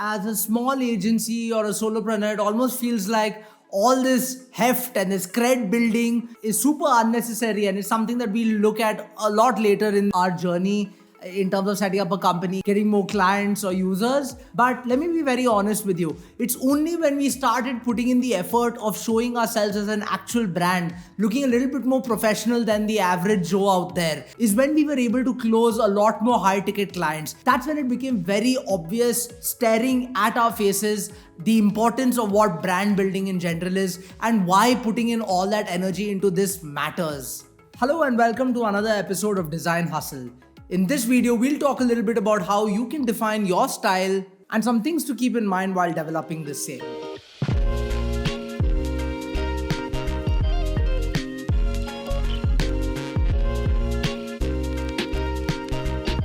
as a small agency or a solopreneur, it almost feels like all this heft and this cred building is super unnecessary, and it's something that we look at a lot later in our journey in terms of setting up a company, getting more clients or users. But let me be very honest with you. It's only when we started putting in the effort of showing ourselves as an actual brand, looking a little bit more professional than the average Joe out there, is when we were able to close a lot more high ticket clients. That's when it became very obvious, staring at our faces, the importance of what brand building in general is and why putting in all that energy into this matters. Hello and welcome to another episode of Design Hustle. In this video, we'll talk a little bit about how you can define your style and some things to keep in mind while developing the same.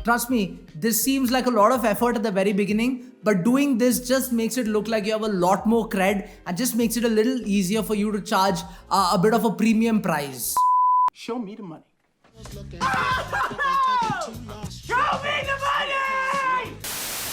Trust me, this seems like a lot of effort at the very beginning, but doing this just makes it look like you have a lot more cred and just makes it a little easier for you to charge a bit of a premium price. Show me the money.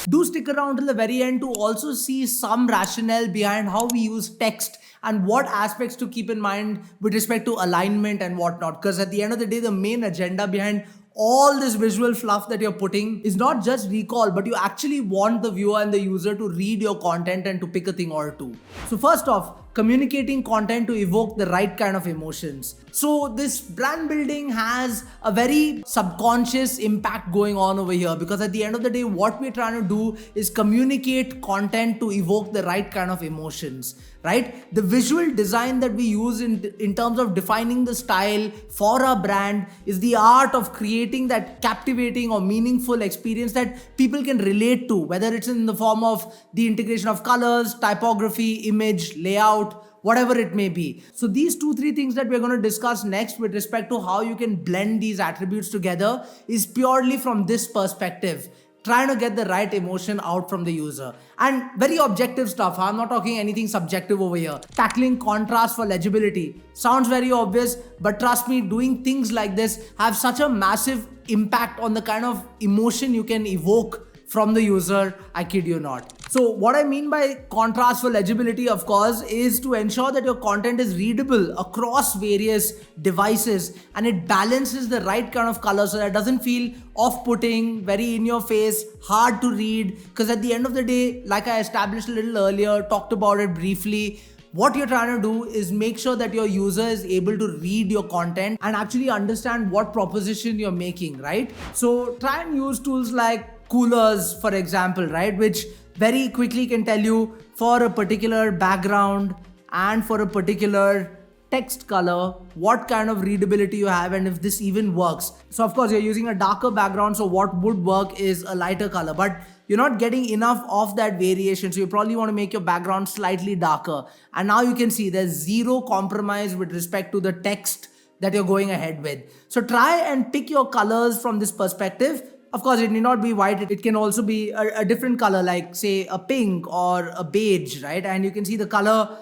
Do stick around till the very end to also see some rationale behind how we use text and what aspects to keep in mind with respect to alignment and whatnot. Because at the end of the day, the main agenda behind all this visual fluff that you're putting is not just recall, but you actually want the viewer and the user to read your content and to pick a thing or two. So first off, communicating content to evoke the right kind of emotions. So this brand building has a very subconscious impact going on over here, because at the end of the day, what we're trying to do is communicate content to evoke the right kind of emotions, right? The visual design that we use in terms of defining the style for our brand is the art of creating that captivating or meaningful experience that people can relate to, whether it's in the form of the integration of colors, typography, image, layout, whatever it may be. So these 2-3 things that we're going to discuss next with respect to how you can blend these attributes together is purely from this perspective, trying to get the right emotion out from the user. And very objective stuff. I'm not talking anything subjective over here. Tackling contrast for legibility. Sounds very obvious, but trust me, doing things like this have such a massive impact on the kind of emotion you can evoke from the user, I kid you not. So what I mean by contrast for legibility, of course, is to ensure that your content is readable across various devices and it balances the right kind of color so that it doesn't feel off-putting, very in your face, hard to read. Because at the end of the day, like I established a little earlier, talked about it briefly, what you're trying to do is make sure that your user is able to read your content and actually understand what proposition you're making, right? So try and use tools like Coolers, for example, right? Which very quickly can tell you for a particular background and for a particular text color, what kind of readability you have and if this even works. So of course, you're using a darker background, so what would work is a lighter color, but you're not getting enough of that variation. So you probably want to make your background slightly darker. And now you can see there's zero compromise with respect to the text that you're going ahead with. So try and pick your colors from this perspective. Of course, it need not be white. It can also be a different color, like say a pink or a beige, right? And you can see the color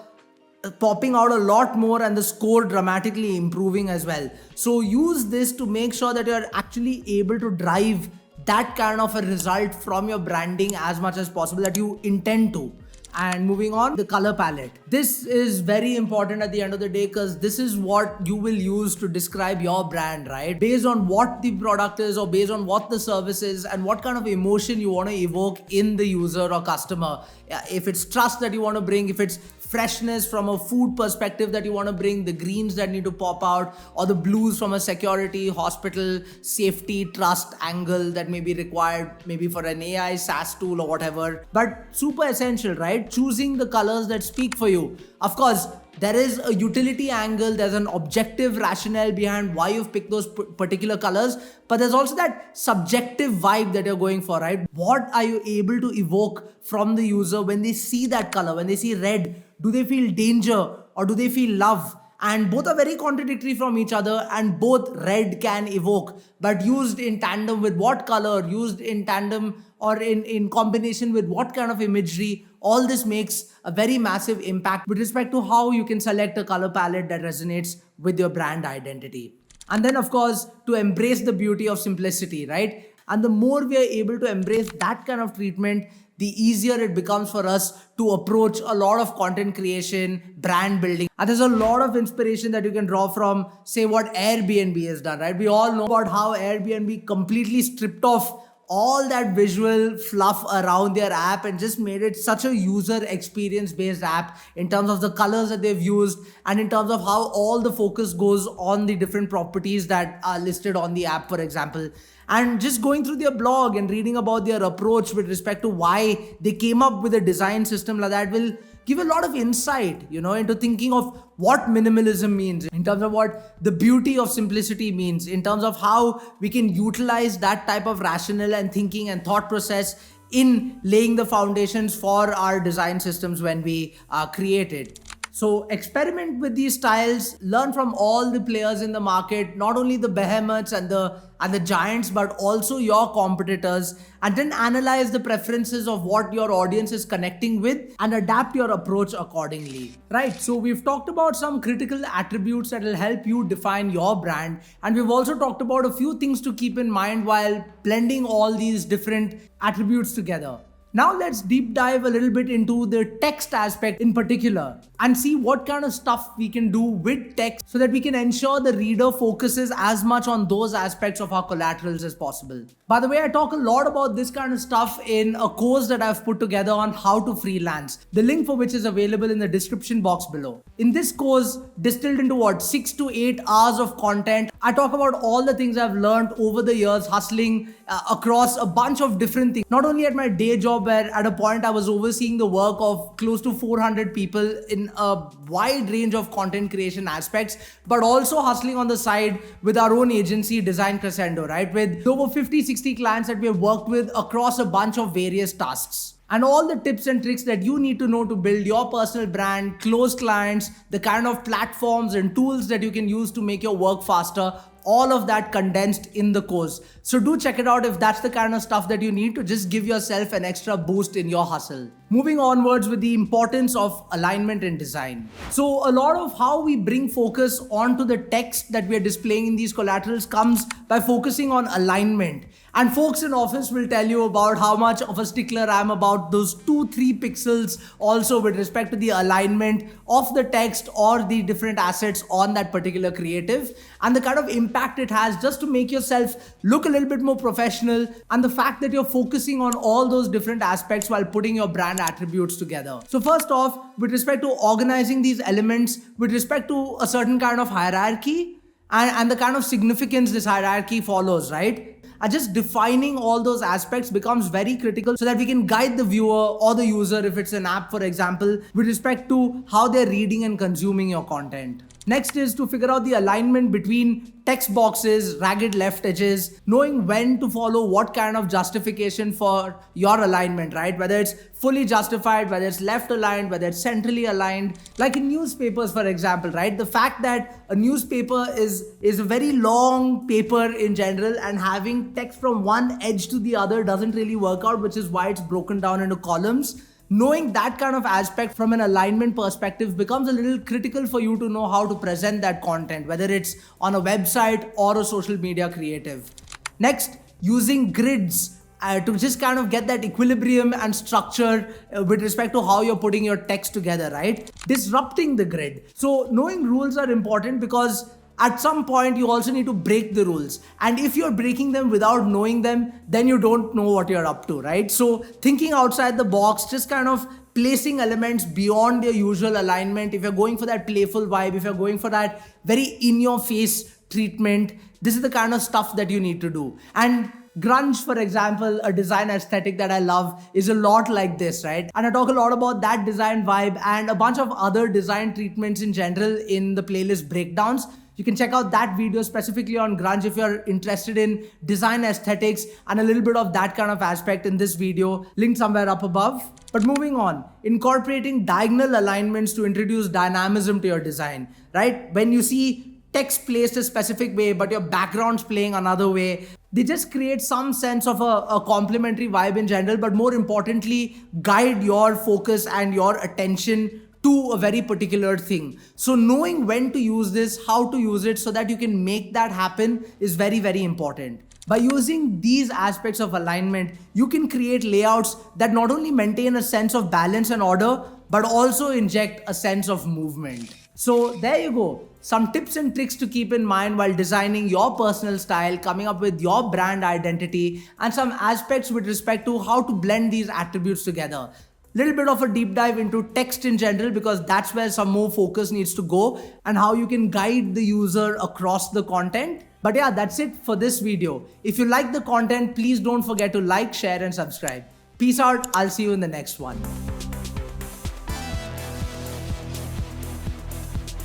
popping out a lot more and the score dramatically improving as well. So use this to make sure that you're actually able to drive that kind of a result from your branding as much as possible that you intend to. And moving on, the color palette. This is very important at the end of the day because this is what you will use to describe your brand, right? Based on what the product is or based on what the service is and what kind of emotion you want to evoke in the user or customer. If it's trust that you want to bring, if it's freshness from a food perspective that you want to bring, the greens that need to pop out, or the blues from a security, hospital, safety, trust angle that may be required, maybe for an AI, SaaS tool or whatever. But super essential, right? Choosing the colors that speak for you. Of course, there is a utility angle, there's an objective rationale behind why you've picked those particular colors, but there's also that subjective vibe that you're going for, right? What are you able to evoke from the user when they see that color, when they see red? Do they feel danger or do they feel love? And both are very contradictory from each other, and both red can evoke, but used in tandem with what color, used in tandem or in combination with what kind of imagery, all this makes a very massive impact with respect to how you can select a color palette that resonates with your brand identity. And then of course, to embrace the beauty of simplicity, right? And the more we are able to embrace that kind of treatment, the easier it becomes for us to approach a lot of content creation, brand building. And there's a lot of inspiration that you can draw from, say, what Airbnb has done, right? We all know about how Airbnb completely stripped off all that visual fluff around their app and just made it such a user experience based app in terms of the colors that they've used and in terms of how all the focus goes on the different properties that are listed on the app, for example. And just going through their blog and reading about their approach with respect to why they came up with a design system like that will give a lot of insight, into thinking of what minimalism means, in terms of what the beauty of simplicity means, in terms of how we can utilize that type of rationale and thinking and thought process in laying the foundations for our design systems when we create it. So experiment with these styles, learn from all the players in the market, not only the behemoths and the giants, but also your competitors, and then analyze the preferences of what your audience is connecting with and adapt your approach accordingly. Right, so we've talked about some critical attributes that will help you define your brand, and we've also talked about a few things to keep in mind while blending all these different attributes together. Now let's deep dive a little bit into the text aspect in particular and see what kind of stuff we can do with text so that we can ensure the reader focuses as much on those aspects of our collaterals as possible. By the way, I talk a lot about this kind of stuff in a course that I've put together on how to freelance, the link for which is available in the description box below. In this course, distilled into 6 to 8 hours of content, I talk about all the things I've learned over the years hustling across a bunch of different things, not only at my day job where at a point I was overseeing the work of close to 400 people in a wide range of content creation aspects, but also hustling on the side with our own agency, Design Crescendo, right? With over 50-60 clients that we have worked with across a bunch of various tasks. And all the tips and tricks that you need to know to build your personal brand, close clients, the kind of platforms and tools that you can use to make your work faster, all of that condensed in the course. So do check it out if that's the kind of stuff that you need to just give yourself an extra boost in your hustle. Moving onwards with the importance of alignment and design. So a lot of how we bring focus onto the text that we are displaying in these collaterals comes by focusing on alignment. And folks in office will tell you about how much of a stickler I am about those 2-3 pixels also with respect to the alignment of the text or the different assets on that particular creative and the kind of impact it has just to make yourself look a little bit more professional, and the fact that you're focusing on all those different aspects while putting your brand attributes together. So first off, with respect to organizing these elements, with respect to a certain kind of hierarchy and the kind of significance this hierarchy follows, right? And just defining all those aspects becomes very critical so that we can guide the viewer or the user, if it's an app, for example, with respect to how they're reading and consuming your content. Next is to figure out the alignment between text boxes, ragged left edges, knowing when to follow what kind of justification for your alignment, right? Whether it's fully justified, whether it's left aligned, whether it's centrally aligned. Like in newspapers, for example, right? The fact that a newspaper is a very long paper in general, and having text from one edge to the other doesn't really work out, which is why it's broken down into columns. Knowing that kind of aspect from an alignment perspective becomes a little critical for you to know how to present that content, whether it's on a website or a social media creative. Next, using grids to just kind of get that equilibrium and structure with respect to how you're putting your text together, right? Disrupting the grid. So knowing rules are important because at some point you also need to break the rules, and if you're breaking them without knowing them, then you don't know what you're up to, right? So thinking outside the box, just kind of placing elements beyond your usual alignment. If you're going for that playful vibe, if you're going for that very in your face treatment, this is the kind of stuff that you need to do. And grunge, for example, a design aesthetic that I love, is a lot like this, right? And I talk a lot about that design vibe and a bunch of other design treatments in general in the playlist breakdowns. You can check out that video specifically on grunge if you're interested in design aesthetics and a little bit of that kind of aspect in this video, linked somewhere up above. But moving on, incorporating diagonal alignments to introduce dynamism to your design, right? When you see text placed a specific way, but your background's playing another way, they just create some sense of a complementary vibe in general, but more importantly, guide your focus and your attention to a very particular thing. So knowing when to use this, how to use it so that you can make that happen is very, very important. By using these aspects of alignment, you can create layouts that not only maintain a sense of balance and order, but also inject a sense of movement. So there you go. Some tips and tricks to keep in mind while designing your personal style, coming up with your brand identity, and some aspects with respect to how to blend these attributes together. Little bit of a deep dive into text in general, because that's where some more focus needs to go, and how you can guide the user across the content. But yeah, that's it for this video. If you like the content, please don't forget to like, share, and subscribe. Peace out. I'll see you in the next one.